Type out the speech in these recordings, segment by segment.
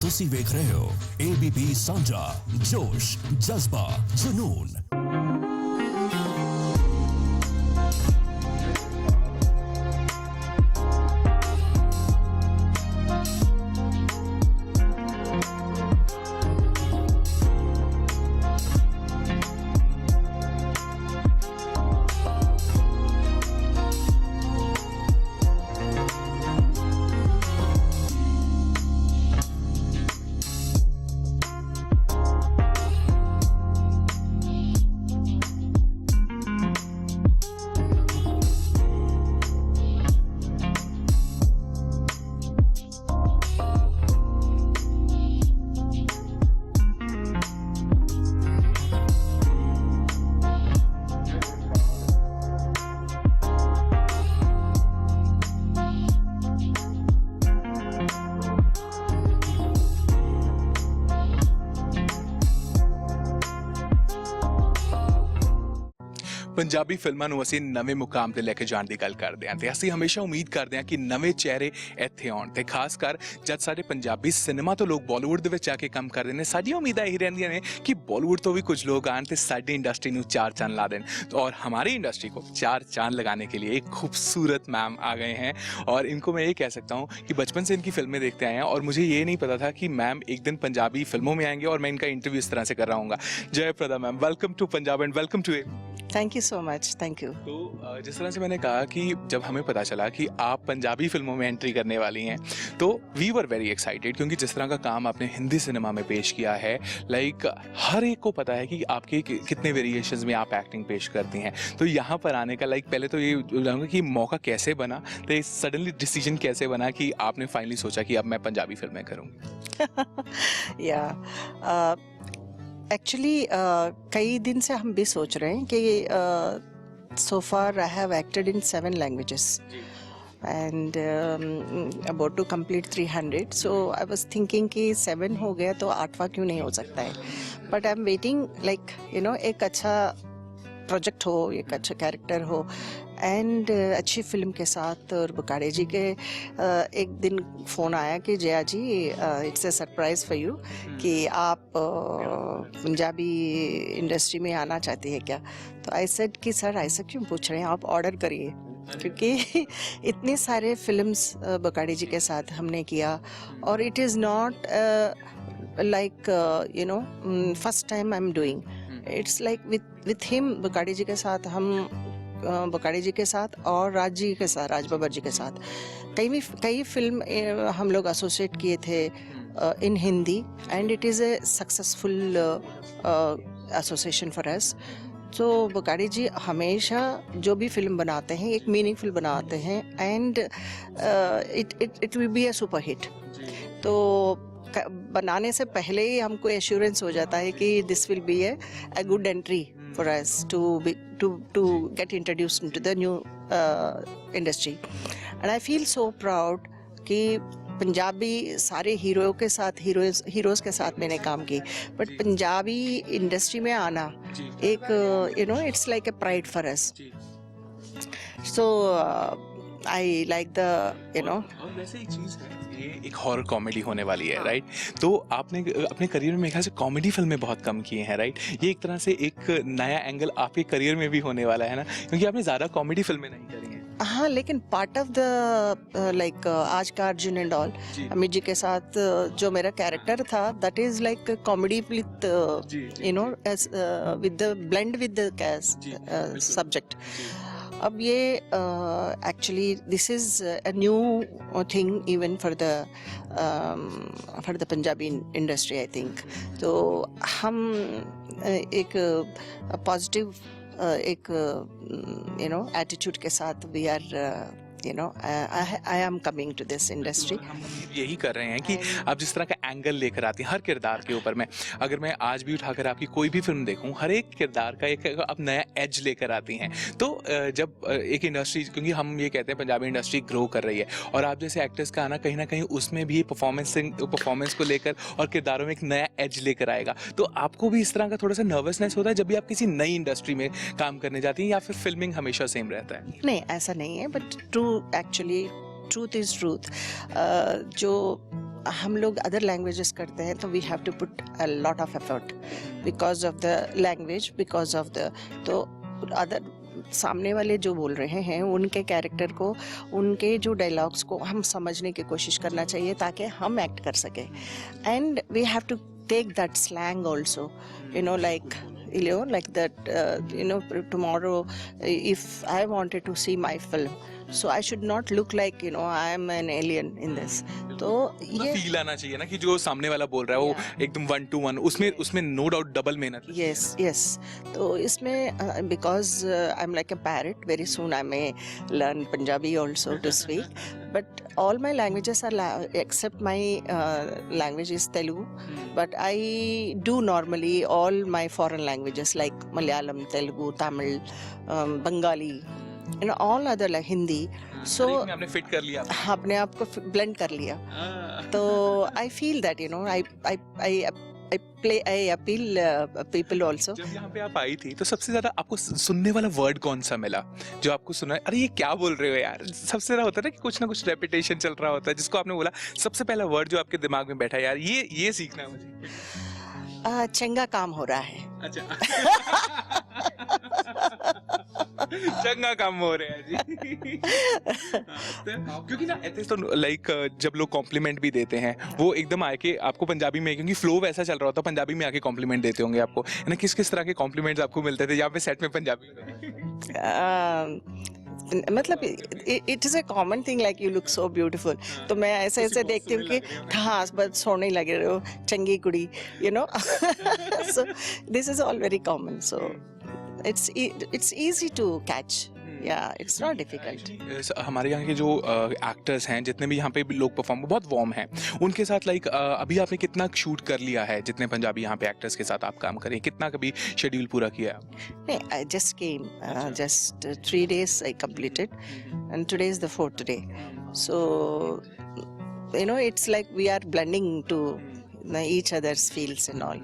ਤੁਸੀਂ ਵੇਖ ਰਹੇ ਹੋ ABP ਸਾਂਝਾ ਜੋਸ਼ ਜਜ਼ਬਾ ਜਨੂਨ। ਪੰਜਾਬੀ ਫਿਲਮਾਂ ਨੂੰ ਅਸੀਂ ਨਵੇਂ ਮੁਕਾਮ ਤੇ ਲੈ ਕੇ ਜਾਣ ਦੀ ਗੱਲ ਕਰਦੇ ਹਾਂ ਤੇ ਅਸੀਂ ਹਮੇਸ਼ਾ ਉਮੀਦ ਕਰਦੇ ਹਾਂ ਕਿ ਨਵੇਂ ਚਿਹਰੇ ਇੱਥੇ ਆਉਣ ਤੇ ਖਾਸ ਕਰ ਜਦ ਸਾਡੇ ਪੰਜਾਬੀ ਸਿਨੇਮਾ ਤੋਂ ਲੋਕ ਬਾਲੀਵੁੱਡ ਦੇ ਵਿੱਚ ਜਾ ਕੇ ਕੰਮ ਕਰਦੇ ਨੇ ਸਾਡੀਆਂ ਉਮੀਦਾਂ ਇਹ ਰਹਿੰਦੀਆਂ ਨੇ कि बॉलीवुड तो भी कुछ लोग आए तो साड़ी इंडस्ट्री में चार चांद ला दें। तो और हमारी इंडस्ट्री को चार चांद लगाने के लिए एक खूबसूरत मैम आ गए हैं और इनको मैं ये कह सकता हूँ कि बचपन से इनकी फिल्में देखते आए हैं और मुझे ये नहीं पता था कि मैम एक दिन पंजाबी फिल्मों में आएंगे और मैं इनका इंटरव्यू इस तरह से कर रहा हूँ। Jayaprada ma'am, welcome to Punjab and welcome to thank you so much, thank you. तो जिस तरह से मैंने कहा कि जब हमें पता चला कि आप पंजाबी फिल्मों में एंट्री करने वाली हैं तो वी वर वेरी एक्साइटेड क्योंकि जिस तरह का काम आपने हिंदी सिनेमा में पेश किया है लाइक हर एक को पता है कि आपके कितने वेरिएशंस में आप एक्टिंग पेश करती हैं। तो यहाँ पर आने का लाइक पहले तो ये जानूँगा कि मौका कैसे बना, तो सडनली डिसीजन कैसे बना कि आपने फाइनली सोचा कि अब मैं पंजाबी फिल्में करूँगी? या एक्चुअली कई दिन से हम भी सोच रहे हैं कि so far I have acted in 7 languages and about to complete 300, so I was thinking कि 7 हो गया तो 8वां क्यों नहीं हो सकता है। But I am waiting like एक अच्छा प्रोजेक्ट हो, एक अच्छा कैरेक्टर हो एंड अच्छी फिल्म के साथ। और बुकाड़े जी के एक दिन फ़ोन आया कि Jaya ji it's a surprise for you कि आप पंजाबी इंडस्ट्री में आना चाहती है क्या। तो आई सेड कि सर ऐसा क्यों पूछ रहे हैं, आप ऑर्डर करिए, क्योंकि इतने सारे फिल्म्स बुकाड़े जी के साथ हमने किया और it is not like first time I am doing, it's like with him. Bukade ji के साथ हम बुकाड़ी जी के साथ और राज जी के साथ, राज बब्बर जी के साथ कई फिल्म हम लोग एसोसिएट किए थे in Hindi and it is a successful association for us. तो बुकाड़ी जी हमेशा जो भी फिल्म बनाते हैं एक मीनिंगफुल बनाते हैं and it will be A super hit. तो बनाने से पहले ही हमको एश्योरेंस हो जाता है कि this will be a good entry for us to get introduced into the new industry, and I feel so proud कि पंजाबी सारे हीरो के साथ हीरोज़ के साथ मैंने काम की, बट पंजाबी इंडस्ट्री में आना एक it's like a pride for us. So I like the और वैसे एक चीज़ है, ये एक हॉरर कॉमेडी होने वाली है, राइट? तो आपने अपने करियर में मेरे ख्याल से कॉमेडी फिल्में बहुत कम की हैं, राइट? ये एक तरह से एक नया एंगल आपके करियर में भी होने वाला है ना, क्योंकि आपने ज़्यादा कॉमेडी फिल्में नहीं करी हैं। हाँ, लेकिन पार्ट ऑफ द लाइक आज का अर्जुन एंड ऑल अमित जी के साथ जो मेरा कैरेक्टर था that is like comedy with with the blend with the subject. अब ये actually this is a new thing even for the Punjabi industry I think. तो हम एक पॉजिटिव एक एटीट्यूड के साथ we are I am coming to this industry। यही कर रहे हैं कि आप जिस तरह का एंगल लेकर आती हैं हर किरदार के ऊपर में, अगर मैं आज भी उठाकर आपकी कोई भी फिल्म देखूं हर एक किरदार का एक आप नया एज लेकर आती हैं। तो जब एक इंडस्ट्री, क्योंकि हम ये कहते हैं पंजाबी इंडस्ट्री ग्रो कर रही है और आप जैसे एक्टर्स का आना कहीं ना कहीं उसमें भी परफॉर्मेंस को लेकर और किरदारों में एक नया एज लेकर आएगा, तो आपको भी इस तरह का थोड़ा सा नर्वसनेस होता है जब भी आप किसी नई इंडस्ट्री में काम करने जाती हैं, या फिर फिल्मिंग हमेशा सेम रहता है? नहीं, ऐसा नहीं है, but true actually truth is truth. जो हम लोग अदर लैंग्वेजेस करते हैं तो we have to put a lot of effort because of the language, because of the, तो अदर सामने वाले जो बोल रहे हैं उनके कैरेक्टर को, उनके जो डायलॉग्स को हम समझने की कोशिश करना चाहिए ताकि हम एक्ट कर सकें. And we have to take that slang also, like that, tomorrow if I wanted to see my film, so I should not look like I am an alien in this. तो ये feel आना चाहिए ना कि जो सामने वाला बोल रहा है वो एकदम 1 to 1, उसमें नो डाउट डबल मेहनत. yes. तो इसमें because I'm like a parrot, very soon I may learn Punjabi also to speak, but all my languages are except my language is Telugu, but I do normally all my foreign languages like Malayalam, Telugu, Tamil, Bengali, all other like Hindi. So आपने fit कर लिया, अपने आप को blend कर लिया. तो I feel that I appeal people also. जब यहाँ पे आप आई थी तो सबसे ज्यादा आपको सुनने वाला वर्ड कौन सा मिला जो आपको सुना, अरे ये क्या बोल रहे हो यार? सबसे ज्यादा होता है ना कि कुछ ना कुछ रेपिटेशन चल रहा होता है, जिसको आपने बोला सबसे पहला वर्ड जो आपके दिमाग में बैठा, यार ये सीखना है मुझे. चंगा काम हो रहा है. अच्छा. चंगा काम हो रहा है जी. क्योंकि ना ऐसे तो लाइक जब लोग कॉम्प्लीमेंट भी देते हैं वो एकदम आके आपको पंजाबी में, क्योंकि फ्लो वैसा चल रहा होता है, पंजाबी में आके कॉम्प्लीमेंट देते होंगे आपको, है ना? किस तरह के कॉम्प्लीमेंट्स आपको मिलते थे यहाँ पे सेट में पंजाबी में? मतलब it is a common thing like you look so beautiful. तो मैं ऐसे देखती हूँ कि हाँ बस सोने लगे रहे हो, चंगी कुड़ी, so this is all very common, so it's easy to catch. Yeah, it's not difficult. हमारे यहाँ के जो एक्टर्स हैं, जितने भी यहाँ पे लोग परफॉर्म, बहुत वार्म हैं उनके साथ. लाइक अभी आपने कितना शूट कर लिया है? जितने पंजाबी यहाँ पे एक्टर्स के साथ आप काम करें, कितना कभी शेड्यूल पूरा किया? नहीं, I just came, just 3 days I completed, and today is the 4th day. So it's like we are blending to each other's fields and all.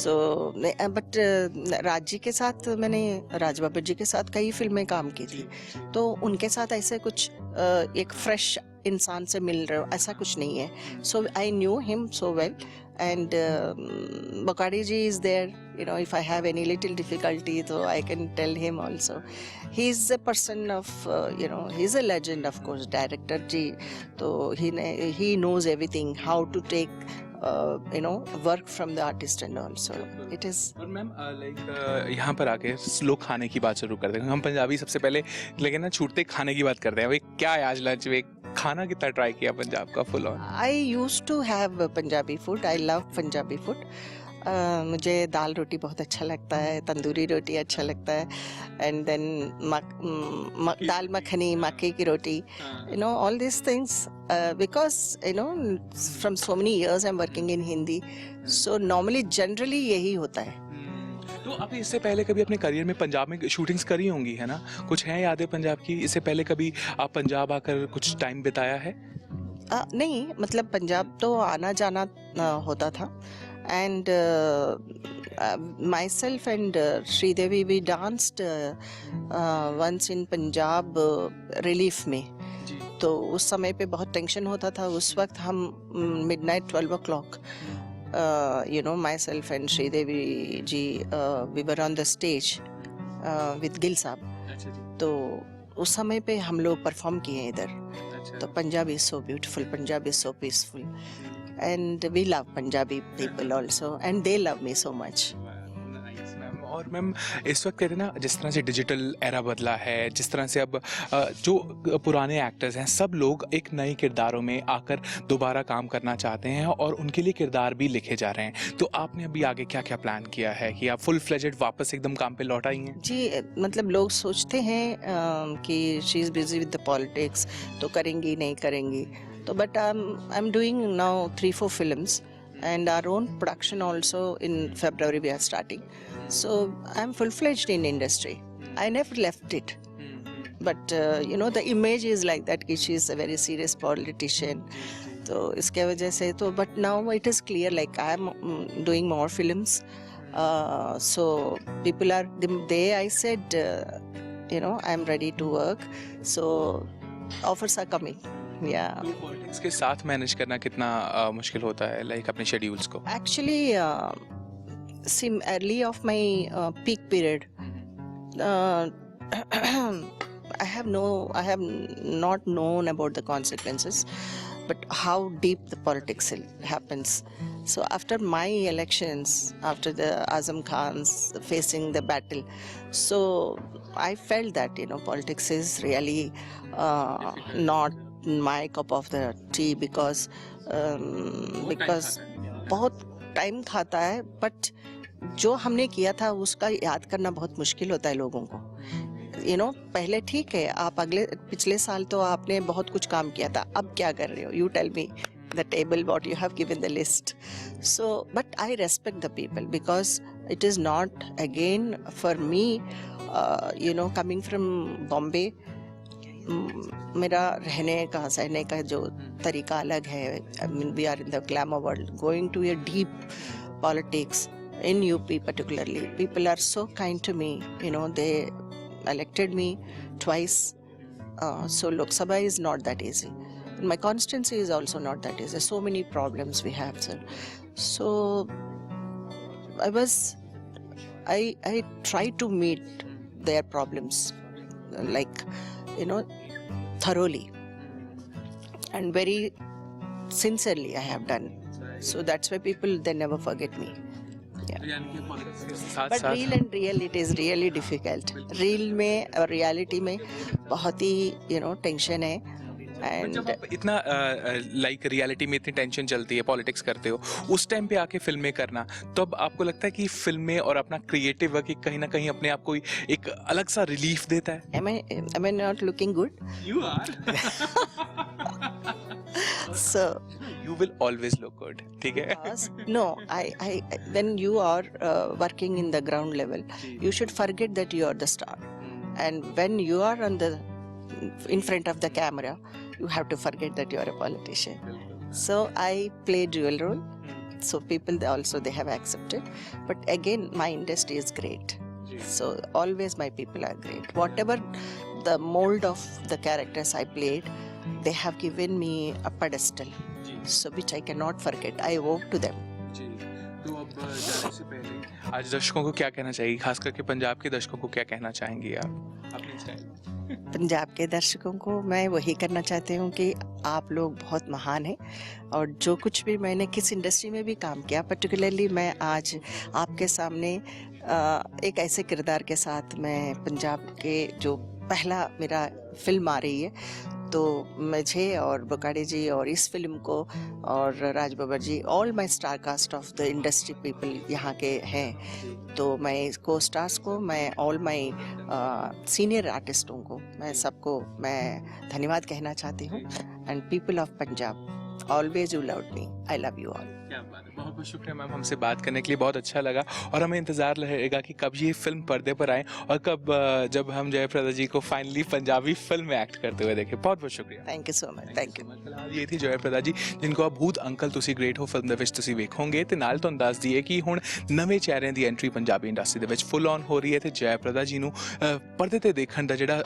So but Raj ji के साथ, मैंने राज बाबर जी के साथ कई फिल्में काम की थी, तो उनके साथ ऐसे कुछ एक फ्रेश इंसान से मिल रहे हो ऐसा कुछ नहीं है. So I knew him so well, and Bokadi ji is there. If I have any little difficulty, so I can tell him also. He's a person of he's a legend, of course, director ji. So he knows everything, how to take work from the artist and all. So it is. और ma'am like यहाँ पर आके लोग खाने की बात शुरू करते हैं. हम पंजाबी सबसे पहले लेकिन ना छूटते खाने की बात करते हैं. भाई क्या है आज लंच में? खाना कितना ट्राई किया पंजाब का full on? I used to have Punjabi food. I love Punjabi food. मुझे दाल रोटी बहुत अच्छा लगता है, तंदूरी रोटी अच्छा लगता है, एंड देन दाल मखनी, मक्के की रोटी, all these things, because from so many years I'm working in Hindi, so normally generally यही होता है. तो आपने इससे पहले कभी अपने करियर में पंजाब में शूटिंग्स करी होंगी, है ना? कुछ है यादें पंजाब की? इससे पहले कभी आप पंजाब आकर कुछ टाइम बिताया है? नहीं, मतलब पंजाब तो आना जाना होता था. And myself and Sridevi, we danced once in Punjab relief में. तो उस समय पे बहुत टेंशन होता था. उस वक्त हम midnight 12 o'clock, myself and Sridevi ji, we were on the stage with Gil साहब. तो उस समय पे हम लोग परफॉर्म किए इधर. तो Punjab is so beautiful, Punjab is so peaceful. And we love Punjabi people also, and they love me so much. और मैम इस वक्त कहते हैं ना, जिस तरह से डिजिटल एरा बदला है, जिस तरह से अब जो पुराने एक्टर्स हैं सब लोग एक नए किरदारों में आकर दोबारा काम करना चाहते हैं और उनके लिए किरदार भी लिखे जा रहे हैं. तो आपने अभी आगे क्या क्या प्लान किया है कि आप फुल फ्लेजेड वापस एकदम काम पे लौट आई हैं? जी, मतलब लोग सोचते हैं कि she is busy with the politics, तो करेंगी नहीं करेंगी. तो but I am doing now 3-4 films, and our own production also in February we are starting. So I'm full-fledged in industry. I never left it. But the image is like that कि she is a very serious politician. तो इसके वजह से तो, but now it is clear like I am doing more films. So people are, the day I said I am ready to work, so offers are coming. Yeah. तो politics के साथ manage करना कितना मुश्किल होता है, लाइक अपने schedules को? Actually, see, early of my peak period, uh, I have not known about the consequences, but how deep the politics happens. So after my elections, after the Azam Khan's facing the battle, so I felt that politics is really not my cup of the tea because बहुत time खाता है, but जो हमने किया था उसका याद करना बहुत मुश्किल होता है लोगों को. पहले ठीक है, आप पिछले साल तो आपने बहुत कुछ काम किया था, अब क्या कर रहे हो? You tell me the table what you have given the list. So but I respect the people because it is not again for me coming from Bombay, मेरा रहने का सहने का जो तरीका अलग है. I mean, we are in the glamour world. Going to a deep politics in UP particularly, people are so kind to me. They elected me twice. So Lok Sabha is not that easy. My constituency is also not that easy. So many problems we have, sir. So I try to meet their problems, like thoroughly and very sincerely I have done. So that's why people, they never forget me. साथ But साथ real and real, it is really difficult. Real में और reality में बहुत ही tension है. जब And आप इतना लाइक रियलिटी में इतनी टेंशन चलती है, पॉलिटिक्स करते हो, उस टाइम पे आके फिल्में करना, तो अब आपको लगता है कि फिल्में और अपना क्रिएटिव वर्क कहीं ना कहीं अपने आप को एक अलग सा रिलीफ देता है? am I not looking good? You are. So You will always look good. ठीक है? no, I when you are working in the ground level, you should forget that you are the star. And when you are in front of the camera, you have to forget that you are a politician. So I play dual role. So people they have accepted. But again, my industry is great. So always my people are great. Whatever the mold of the characters I played, they have given me a pedestal. So which I cannot forget. I owe to them. जी. तो अब जाने से पहले आज दर्शकों को क्या कहना चाहिए, खास करके पंजाब के दर्शकों को क्या कहना चाहेंगी आप अपने स्टाइल? पंजाब के दर्शकों को मैं वही करना चाहती हूँ कि आप लोग बहुत महान हैं, और जो कुछ भी मैंने किस इंडस्ट्री में भी काम किया, पर्टिकुलरली मैं आज आपके सामने एक ऐसे किरदार के साथ मैं पंजाब के जो पहला मेरा फिल्म आ रही है, तो मुझे और बकाड़ी जी और इस फिल्म को और Raj Babbar ji, all my star cast of the industry people यहाँ के हैं, तो मैं को स्टार्स को, मैं ऑल माय सीनियर आर्टिस्टों को, मैं सबको मैं धन्यवाद कहना चाहती हूँ. And people of Punjab, always you loved me, I love you all. क्या बात है, बहुत बहुत शुक्रिया मैम हमसे बात करने के लिए, बहुत अच्छा लगा. और हमें इंतजार रहेगा कि कब ये फिल्म पर्दे पर आए और कब जब हम जयप्रदा जी को फाइनली पंजाबी फिल्म में एक्ट करते हुए देखें. बहुत बहुत शुक्रिया. Thank you so much. Thank you. ਫਿਲਹਾਲ ਇਹ ਥੀ ਜਯਪ੍ਰਦਾ ਜੀ, ਜਿनको आप भूत अंकल ਤੁਸੀਂ ਗ੍ਰੇਟ ਹੋ ਫਿਲਮ ਦੇ ਵਿੱਚ ਤੁਸੀਂ ਵੇਖੋਗੇ, ਤੇ ਨਾਲ ਤੁਹਾਨੂੰ ਦੱਸ ਦਈਏ ਕਿ ਹੁਣ ਨਵੇਂ ਚਿਹਰਿਆਂ ਦੀ ਐਂਟਰੀ ਪੰਜਾਬੀ ਇੰਡਸਟਰੀ ਦੇ ਵਿੱਚ ਫੁੱਲ ਔਨ ਹੋ ਰਹੀ ਹੈ, ਤੇ ਜਯਪ੍ਰਦਾ ਜੀ ਨੂੰ ਪਰਦੇ ਤੇ ਦੇਖਣ ਦਾ ਜਿਹੜਾ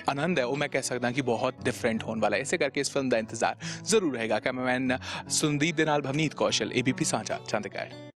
ਆਨੰਦ ਹੈ ਉਹ ਮੈਂ ਕਹਿ ਸਕਦਾ ਕਿ ਬਹੁਤ ਡਿਫਰੈਂਟ ਹੋਣ ਵਾਲਾ ਹੈ. ਇਸੇ ਕਰਕੇ ਇਸ ਫਿਲਮ ਦਾ ਇੰਤਜ਼ਾਰ ਜ਼ਰੂਰ ਰਹੇਗਾ. ਕੈਮਰਾਮੈਨ ਸੁਨਦੀਪ ਦੇ ਨਾਲ ਭਵਨੀਤ ਕੌਸ਼ਲ, ABP ਸਾਂਝਾ, ਚੰਡੀਗੜ੍ਹ.